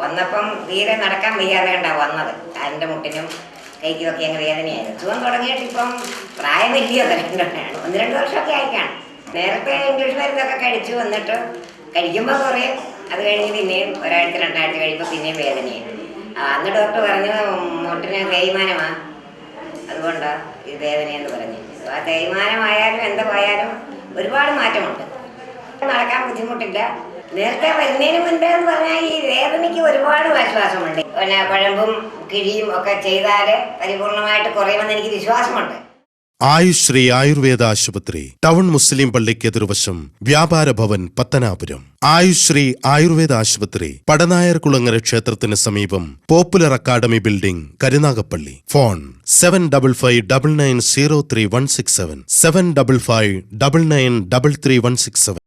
വന്നപ്പം തീരെ നടക്കാൻ വയ്യാതെ കണ്ടാ വന്നത്. കാലിൻ്റെ മുട്ടിനും കൈക്കുമൊക്കെ അങ്ങ് വേദനയായിരുന്നു. സുഖം തുടങ്ങിയിട്ട് ഇപ്പം പ്രായം വലിയ തരത്തിലാണ്. 1-2 വർഷമൊക്കെ ആയിക്കാണ്. നേരത്തെ ഇംഗ്ലീഷ് മരുന്നൊക്കെ കഴിച്ചു വന്നിട്ട് കഴിക്കുമ്പോൾ കുറേ, അത് കഴിഞ്ഞ് പിന്നെയും 1-2 ആഴ്ച കഴിയുമ്പോൾ പിന്നെയും വേദനയാണ്. അന്ന് ഡോക്ടർ പറഞ്ഞു മുട്ടിന് തേയ്മാനമാണ്, അതുകൊണ്ടാണ് ഈ വേദനയെന്ന് പറഞ്ഞു. ആ തേയ്മാനമായാലും എന്തായാലും ഒരുപാട് മാറ്റമുണ്ട്. നടക്കാൻ ബുദ്ധിമുട്ടില്ല. നേരത്തെ വരുന്നതിന് മുൻപേ എന്ന് പറഞ്ഞാൽ ഈ വേദനയ്ക്ക് ഒരുപാട് ആശ്വാസമുണ്ട്. പിന്നെ കുഴമ്പും കിഴിയും ഒക്കെ ചെയ്താൽ പരിപൂർണമായിട്ട് കുറയുമെന്ന് എനിക്ക് വിശ്വാസമുണ്ട്. ആയുഷ് ശ്രീ ആയുർവേദ ആശുപത്രി, ടൗൺ മുസ്ലിം പള്ളിക്ക് എതിർവശം, വ്യാപാര ഭവൻ, പത്തനാപുരം. ആയുഷ് ശ്രീ ആയുർവേദ ആശുപത്രി, പടനായർ കുളങ്ങര ക്ഷേത്രത്തിന് സമീപം, popular academy building, Karunagappally. Phone 7559903167, 755999333167.